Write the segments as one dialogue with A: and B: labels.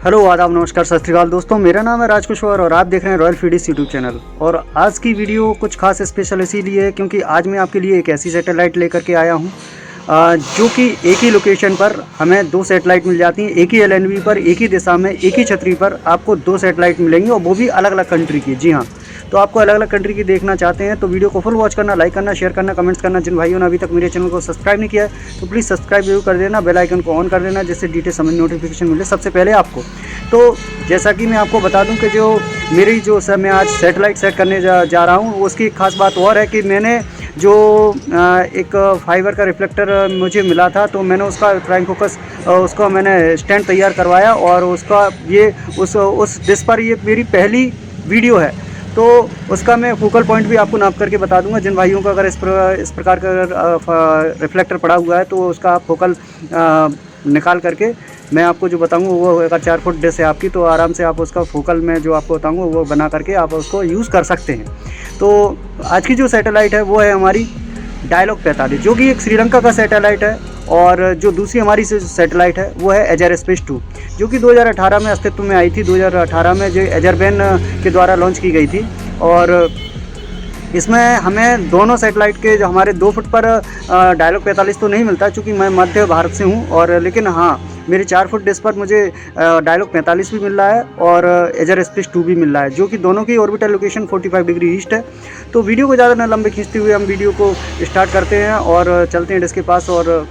A: Hello, आदाब, नमस्कार, सत श्री अकाल दोस्तों। मेरा नाम है राजकुशवार और आप देख रहे हैं रॉयल फीडिस यूट्यूब चैनल। और आज की वीडियो कुछ खास स्पेशल इसीलिए है क्योंकि आज मैं आपके लिए एक ऐसी सैटेलाइट लेकर के आया हूं जो कि एक ही लोकेशन पर हमें दो सैटेलाइट मिल जाती हैं। एक ही एलएनबी पर, एक ही दिशा में, एक ही छतरी पर आपको दो सैटेलाइट मिलेंगी और वो भी अलग अलग कंट्री की। जी हाँ, तो आपको अलग अलग कंट्री की देखना चाहते हैं तो वीडियो को फुल वॉच करना, लाइक करना, शेयर करना, कमेंट्स करना। जिन भाइयों ने अभी तक मेरे चैनल को सब्सक्राइब नहीं किया है तो प्लीज़ सब्सक्राइब जरूर कर देना, बेल आइकन को ऑन कर देना जिससे डिटेल समय नोटिफिकेशन मिले सबसे पहले आपको। तो जैसा कि मैं आपको बता दूं कि जो मेरी जो सर मैं आज सैटेलाइट सेट करने जा रहा हूं, उसकी खास बात और है कि मैंने जो एक फाइबर का रिफ्लेक्टर मुझे मिला था तो मैंने उसका प्राइम फोकस उसका मैंने स्टैंड तैयार करवाया और उसका ये उस डिश पर ये मेरी पहली वीडियो है। तो उसका मैं फोकल पॉइंट भी आपको नाप करके बता दूंगा। जिन भाइयों का अगर इस प्रकार का रिफ्लेक्टर पड़ा हुआ है तो उसका आप फोकल निकाल करके मैं आपको जो बताऊंगा वो अगर 4 फुट डिश है आपकी तो आराम से आप उसका फोकल में जो आपको बताऊंगा वो बना करके आप उसको यूज़ कर सकते हैं। तो आज की जो सैटेलाइट है वो है हमारी डायलॉग 45 जो कि एक श्रीलंका का सैटेलाइट है। और जो दूसरी हमारी सैटेलाइट है वो है एजरस्पेस 2 जो कि 2018 में अस्तित्व में आई थी। 2018 में जो एजरबेन के द्वारा लॉन्च की गई थी। और इसमें हमें दोनों सैटेलाइट के जो हमारे 2 फुट पर डायलॉग 45 तो नहीं मिलता चूँकि मैं मध्य भारत से हूँ। और लेकिन हाँ, मेरे 4 फुट डिश पर मुझे डायलॉग 45 भी मिल रहा है और एजरस्पेस 2 भी मिल रहा है जो कि दोनों की ऑर्बिटल लोकेशन 45 डिग्री ईस्ट है। तो वीडियो को ज़्यादा न लंबे खींचते हुए हम वीडियो को स्टार्ट करते हैं और चलते हैं डिश के पास। और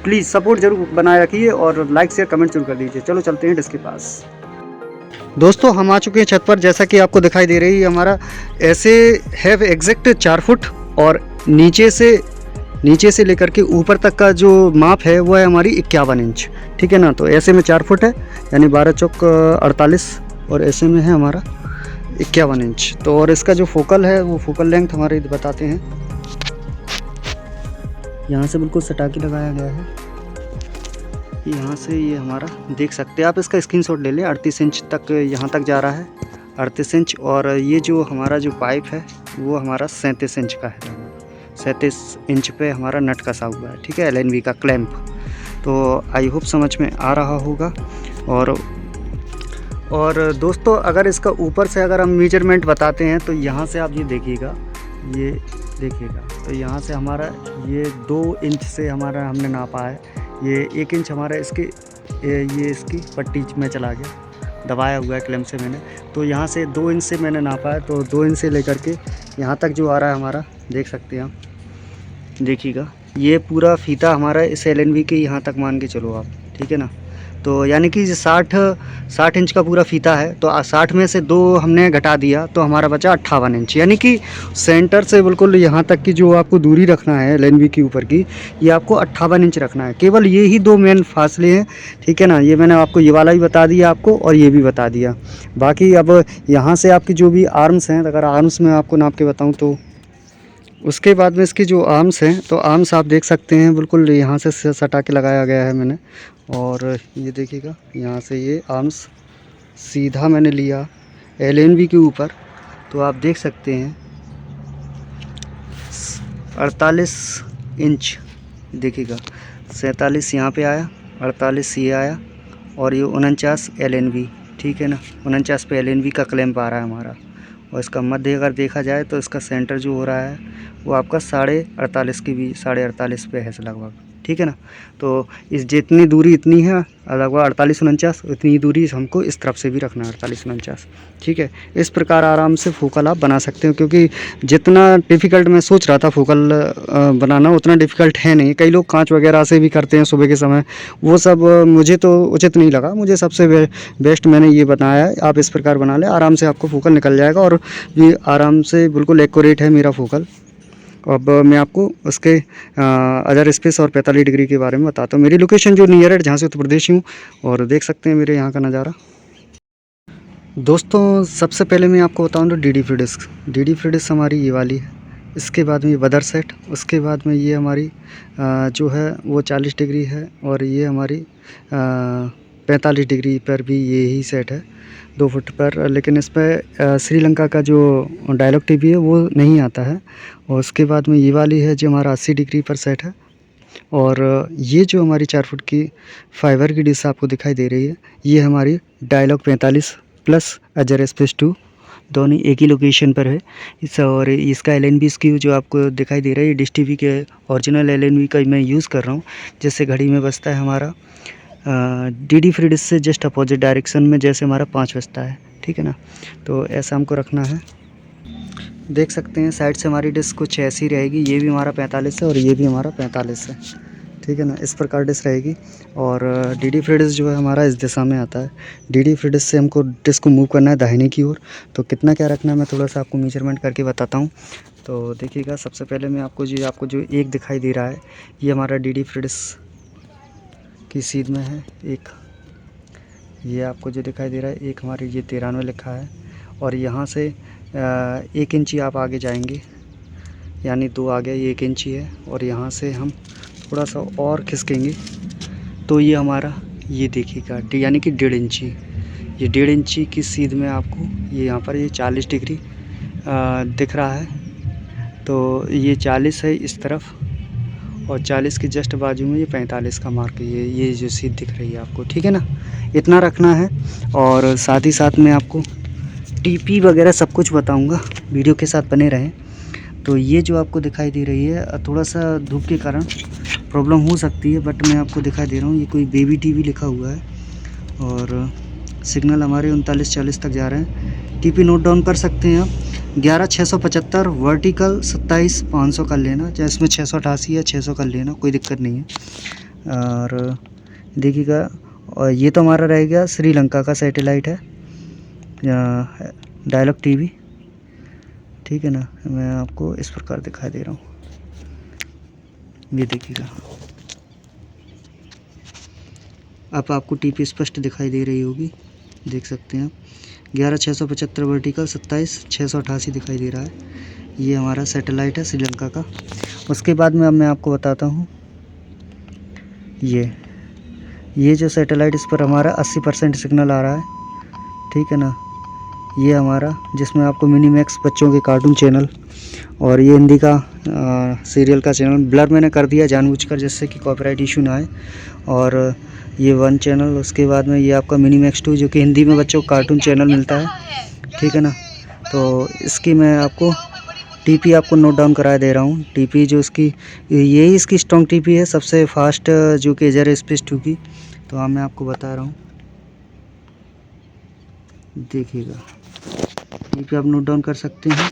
A: प्लीज़ सपोर्ट जरूर बनाए रखिए और लाइक शेयर कमेंट जरूर कर दीजिए। चलो चलते हैं डिश के पास। दोस्तों हम आ चुके हैं छत पर। जैसा कि आपको दिखाई दे रही है हमारा ऐसे है एग्जैक्ट 4 फुट और नीचे से लेकर के ऊपर तक का जो माप है वो है हमारी 51 इंच। ठीक है ना। तो ऐसे में 4 फुट है यानी 12 चौक 48 और ऐसे में है हमारा 51 इंच। तो और इसका जो फोकल है वो फोकल लेंथ हमारे बताते हैं। यहाँ से बिल्कुल सटा के लगाया गया है। यहाँ से ये हमारा देख सकते हैं आप, इसका स्क्रीनशॉट ले लें। 38 इंच तक यहाँ तक जा रहा है, 38 इंच। और ये जो हमारा जो पाइप है वो हमारा 37 इंच का है। 37 इंच पे हमारा नट कसा हुआ है। ठीक है, एलएनबी का क्लैंप। तो आई होप समझ में आ रहा होगा। और दोस्तों अगर इसका ऊपर से अगर हम मेजरमेंट बताते हैं तो यहाँ से आप ये देखिएगा, तो यहाँ से हमारा ये 2 इंच से हमारा हमने नापा है। ये 1 इंच हमारा ये इसकी पट्टी में चला गया, दबाया हुआ है क्लैंप से मैंने। तो यहाँ से 2 इंच से मैंने नापा है। तो 2 इंच से लेकर के यहाँ तक जो आ रहा है हमारा देख सकते हैं आप, देखिएगा ये पूरा फीता हमारा इस एलएनबी के यहाँ तक मान के चलो आप। ठीक है ना। तो यानी कि 60 इंच का पूरा फीता है तो 60 में से 2 हमने घटा दिया तो हमारा बचा 58 इंच। यानी कि सेंटर से बिल्कुल यहाँ तक की जो आपको दूरी रखना है एलएनबी के ऊपर की, ये आपको 58 इंच रखना है। केवल ये ही 2 मेन फासले हैं। ठीक है ना। ये मैंने आपको ये वाला भी बता दिया आपको और ये भी बता दिया। बाकी अब यहाँ से आपकी जो भी आर्म्स हैं, अगर आर्म्स में आपको नाप के बताऊँ तो उसके बाद में इसकी जो आर्म्स हैं तो आर्म्स आप देख सकते हैं बिल्कुल यहाँ से सटा के लगाया गया है मैंने। और ये देखिएगा यहाँ से ये आर्म्स सीधा मैंने लिया एलएनबी के ऊपर। तो आप देख सकते हैं 48 इंच, देखिएगा 47 यहाँ पे आया, 48 ये आया और ये 49 एलएनबी। ठीक है ना, 49 पे एलएनबी का क्लैंप आ रहा है हमारा। और इसका मध्य अगर देखा जाए तो इसका सेंटर जो हो रहा है वो आपका 48.5 की भी 48.5 पे है लगभग। ठीक है ना। तो इस जितनी दूरी इतनी है लगभग 48-49, उतनी दूरी हमको इस तरफ से भी रखना है 48-49। ठीक है, इस प्रकार आराम से फोकल आप बना सकते हो क्योंकि जितना डिफ़िकल्ट मैं सोच रहा था फोकल बनाना उतना डिफ़िकल्ट है नहीं। कई लोग कांच वगैरह से भी करते हैं सुबह के समय, वो सब मुझे तो उचित नहीं लगा। मुझे सबसे बेस्ट मैंने ये बनाया है। आप इस प्रकार बना लें, आराम से आपको फोकल निकल जाएगा और ये आराम से बिल्कुल एक्यूरेट है मेरा फोकल। अब मैं आपको उसके एजरस्पेस और 45 डिग्री के बारे में बताता हूँ। मेरी लोकेशन जो नियर है जहाँ से उत्तर प्रदेश हूँ और देख सकते हैं मेरे यहाँ का नज़ारा। दोस्तों सबसे पहले मैं आपको बताऊँ तो डी डी फ्रीडिस्क हमारी ये वाली है। इसके बाद में ये बदर सेट, उसके बाद में ये हमारी जो है वो 40 डिग्री है और ये हमारी 45 डिग्री पर भी यही सेट है 2 फुट पर। लेकिन इस पर श्रीलंका का जो डायलॉग टीवी है वो नहीं आता है। और उसके बाद में ये वाली है जो हमारा 80 डिग्री पर सेट है। और ये जो हमारी 4 फुट की फाइबर की डिश आपको दिखाई दे रही है, ये हमारी डायलॉग 45 प्लस अजर स्पेस 2 दोनों एक ही लोकेशन पर है। और इसका LNB स्क्यू जो आपको दिखाई दे रहा है, ये डिश टीवी के ओरिजिनल LNB का मैं यूज़ कर रहा हूँ, जिससे घड़ी में बजता है हमारा DD फ्री डिश से जस्ट अपोजिट डायरेक्शन में, जैसे हमारा 5 बजता है। ठीक है ना, तो ऐसा हमको रखना है। देख सकते हैं साइड से हमारी डिश कुछ ऐसी रहेगी, ये भी हमारा 45 है और ये भी हमारा 45 है। ठीक है ना, इस प्रकार डिश रहेगी। और DD फ्री डिश जो है हमारा इस दिशा में आता है। DD फ्री डिश से हमको डिश को मूव करना है दाहिने की ओर। तो कितना क्या रखना है मैं थोड़ा सा आपको मेजरमेंट करके बताता हूँ। तो देखिएगा, सबसे पहले मैं आपको जो एक दिखाई दे रहा है, ये हमारा DD फ्री डिश की सीध में है एक। ये आपको जो दिखाई दे रहा है एक, हमारी ये 93 लिखा है। और यहाँ से 1 इंची आप आगे जाएंगे, यानी 2 आ गया, ये 1 इंची है। और यहाँ से हम थोड़ा सा और खिसकेंगे तो ये हमारा, ये देखिएगा यानी कि 1.5 इंची, ये 1.5 इंची की सीध में आपको ये यहाँ पर ये 40 डिग्री दिख रहा है। तो ये 40 है इस तरफ, और 40 के जस्ट बाजू में ये 45 का मार्क है, ये जो सीध दिख रही है आपको। ठीक है ना, इतना रखना है। और साथ ही साथ में आपको TP वगैरह सब कुछ बताऊंगा, वीडियो के साथ बने रहें। तो ये जो आपको दिखाई दे रही है, थोड़ा सा धूप के कारण प्रॉब्लम हो सकती है, बट मैं आपको दिखा दे रहा हूँ। ये कोई बेबी TV लिखा हुआ है और सिग्नल हमारे 3940 तक जा रहे हैं। TP नोट डाउन कर सकते हैं आप, 11675 वर्टिकल 27500 कर लेना, चाहे इसमें 688 या 600 कर लेना, कोई दिक्कत नहीं है। और देखिएगा, और ये तो हमारा रह गया श्रीलंका का सैटेलाइट है, डायलॉग TV। ठीक है ना, मैं आपको इस प्रकार दिखाई दे रहा हूँ, ये देखिएगा। अब आपको TP स्पष्ट दिखाई दे रही होगी, देख सकते हैं आप। 11675 वर्टिकल 27688 दिखाई दे रहा है। ये हमारा सैटेलाइट है श्रीलंका का। उसके बाद में अब मैं आपको बताता हूँ, ये जो सैटेलाइट, इस पर हमारा 80% सिग्नल आ रहा है। ठीक है ना, ये हमारा जिसमें आपको मिनीमैक्स बच्चों के कार्टून चैनल और ये हिंदी का सीरियल का चैनल ब्लर मैंने कर दिया जानबूझकर, जिससे कि कॉपीराइट इशू ना आए। और ये 1 चैनल, उसके बाद में ये आपका मिनीमैक्स 2 जो कि हिंदी में बच्चों को कार्टून चैनल मिलता है। ठीक है ना, तो इसकी मैं आपको TP आपको नोट डाउन करा दे रहा हूँ। TP जो इसकी, यही इसकी स्ट्रॉन्ग TP है, सबसे फास्ट जो कि अजर स्पेस 2 की। तो हाँ, मैं आपको बता रहा हूँ, देखिएगा। TP आप नोट डाउन कर सकते हैं,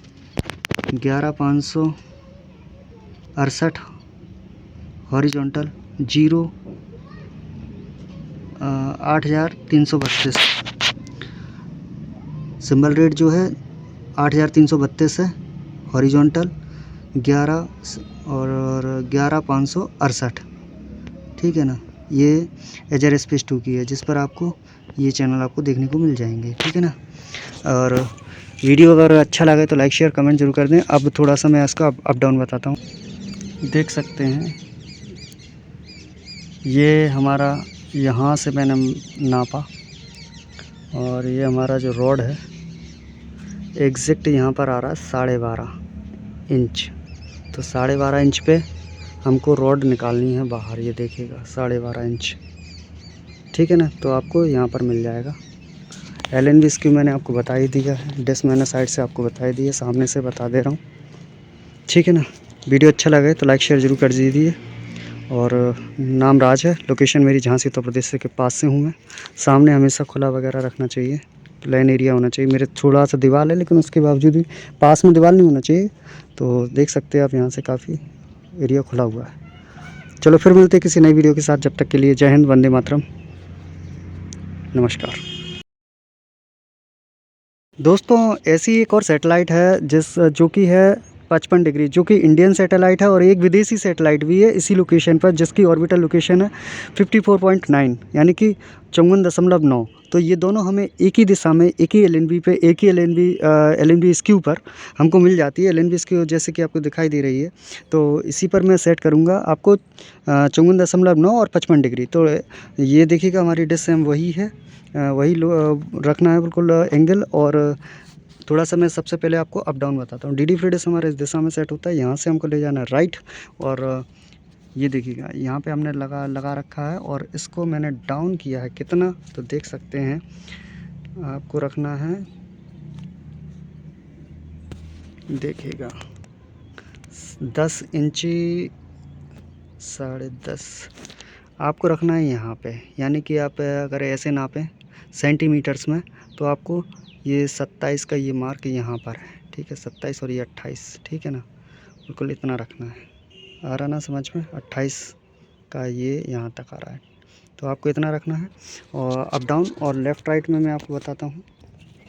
A: 11568 हॉरिजॉन्टल 0 8332। सिंबल रेट जो है 8332 है, हॉरिजॉन्टल 11 और 11568। ठीक है ना, ये अजर स्पेस 2 की है, जिस पर आपको ये चैनल आपको देखने को मिल जाएंगे। ठीक है ना, और वीडियो अगर अच्छा लगे तो लाइक शेयर कमेंट जरूर कर दें। अब थोड़ा सा मैं इसका अप डाउन बताता हूँ। देख सकते हैं, ये हमारा यहाँ से मैंने नापा, और ये हमारा जो रॉड है एग्जैक्ट यहाँ पर आ रहा है 12.5 इंच। तो 12.5 इंच पे हमको रॉड निकालनी है बाहर, ये देखिएगा 12.5 इंच। ठीक है ना, तो आपको यहाँ पर मिल जाएगा। LNB स्क्यू मैंने आपको बता ही दिया है, डिश मैंने साइड से आपको बता ही दी है, सामने से बता दे रहा हूँ। ठीक है ना, वीडियो अच्छा लगे तो लाइक शेयर जरूर कर दीजिए। और नाम राज है, लोकेशन मेरी झांसी उत्तर प्रदेश के पास से हूँ मैं। सामने हमेशा खुला वगैरह रखना चाहिए, प्लेन एरिया होना चाहिए। मेरे थोड़ा सा दीवार है, लेकिन उसके बावजूद भी पास में दीवार नहीं होना चाहिए। तो देख सकते हैं आप, यहाँ से काफ़ी एरिया खुला हुआ है। चलो फिर मिलते हैं किसी नई वीडियो के साथ, जब तक के लिए जय हिंद, वंदे मातरम, नमस्कार। दोस्तों, ऐसी एक और सैटेलाइट है जो कि है 55 डिग्री, जो कि इंडियन सैटेलाइट है, और एक विदेशी सैटेलाइट भी है इसी लोकेशन पर, जिसकी ऑर्बिटल लोकेशन है 54.9 यानी कि 54.9। तो ये दोनों हमें एक ही दिशा में, एक ही LNB पे, एक ही LNB स्क्यू पर हमको मिल जाती है। LNB स्क्यू जैसे कि आपको दिखाई दे रही है, तो इसी पर मैं सेट करूँगा आपको 54.9 और 55 डिग्री। तो ये देखिएगा, हमारी डिश सेम वही है, वही रखना है बिल्कुल एंगल। और थोड़ा सा मैं सबसे पहले आपको अप डाउन बताता हूँ। DD फ्री डिश हमारे इस दिशा में सेट होता है, यहाँ से हमको ले जाना है राइट, और ये देखिएगा यहाँ पे हमने लगा रखा है और इसको मैंने डाउन किया है कितना, तो देख सकते हैं। आपको रखना है, देखिएगा 10 इंची 10.5 आपको रखना है यहाँ पे। यानी कि आप अगर ऐसे नापें सेंटीमीटर्स में तो आपको ये 27 का ये मार्क यहाँ पर है, ठीक है, 27 और ये 28, ठीक है ना, बिल्कुल इतना रखना है। आ रहा ना समझ में, 28 का ये यहाँ तक आ रहा है, तो आपको इतना रखना है। और अप डाउन और लेफ़्ट राइट में मैं आपको बताता हूँ।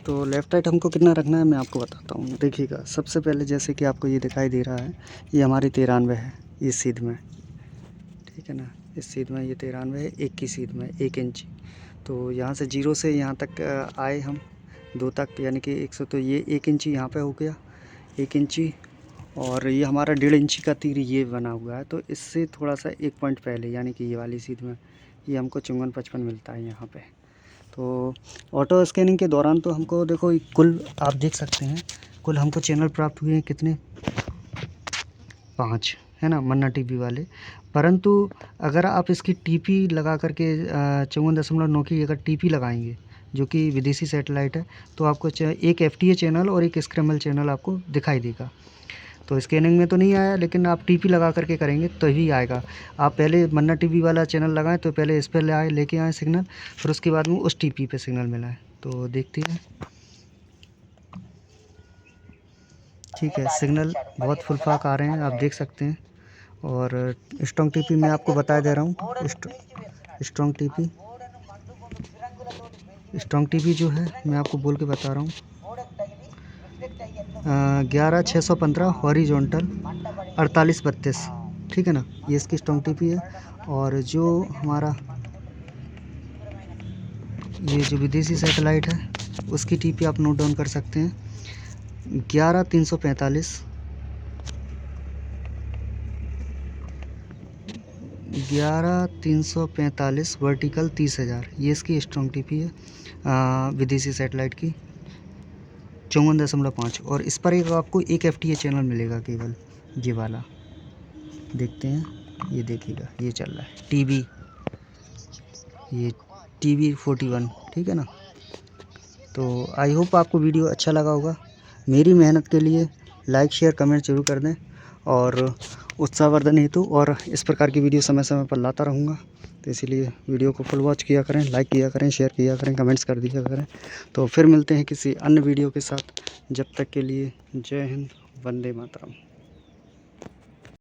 A: तो लेफ़्ट राइट हमको कितना रखना है मैं आपको बताता हूँ। देखिएगा सबसे पहले जैसे कि आपको ये दिखाई दे रहा है, ये हमारी 93 है इस सीध में, ठीक है ना, इस सीध में ये 93 है, एक की सीध में 1 इंच। तो यहाँ से 0 से यहाँ तक आए हम 2 तक, यानी कि 100, तो ये 1 इंची यहाँ पे हो गया, 1 इंची। और ये हमारा 1.5 इंची का तीर ये बना हुआ है, तो इससे थोड़ा सा 1 पॉइंट पहले, यानी कि ये वाली सीध में ये हमको 54-55 मिलता है यहाँ पे। तो ऑटो स्कैनिंग के दौरान तो हमको देखो कुल आप देख सकते हैं, कुल हमको चैनल प्राप्त हुए हैं कितने, 5, है ना, मन्ना टीवी वाले। परंतु अगर आप इसकी टीपी लगा करके 54.9 की अगर टीपी लगाएंगे जो कि विदेशी सैटेलाइट है, तो आपको एक FTA चैनल और एक स्क्रैम्बल चैनल आपको दिखाई देगा। तो स्कैनिंग में तो नहीं आया, लेकिन आप टीपी लगा करके करेंगे तो ही आएगा। आप पहले मन्ना टीवी वाला चैनल लगाएं तो पहले इस पर लेके आए सिग्नल, फिर उसके बाद में उस टीपी पे सिग्नल मिला है। तो देखते हैं, ठीक है, सिग्नल बहुत फुल फाक आ रहे हैं, आप देख सकते हैं। और स्ट्रॉन्ग टीपी मैं आपको बता दे रहा हूँ। स्ट्रॉन्ग टीपी जो है मैं आपको बोल के बता रहा हूँ, 11615 हॉरिजॉन्टल 4832, ठीक है ना, ये इसकी स्ट्रॉन्ग टीपी है। और जो हमारा ये जो विदेशी सैटेलाइट है उसकी टीपी आप नोट डाउन कर सकते हैं, 11345 11345 वर्टिकल 30,000, ये इसकी स्ट्रॉन्ग टीपी है विदेशी सैटेलाइट की, 54.5। और इस पर एक आपको एक FTA चैनल मिलेगा केवल, ये वाला देखते हैं, ये देखिएगा ये चल रहा है टीवी, ये TV 41, ठीक है ना। तो आई होप आपको वीडियो अच्छा लगा होगा। मेरी मेहनत के लिए लाइक शेयर कमेंट जरूर कर दें, और उत्साहवर्धन हेतु और इस प्रकार की वीडियो समय समय पर लाता रहूँगा। तो इसीलिए वीडियो को फुल वॉच किया करें, लाइक किया करें, शेयर किया करें, कमेंट्स कर दिया करें। तो फिर मिलते हैं किसी अन्य वीडियो के साथ, जब तक के लिए जय हिंद, वंदे मातरम।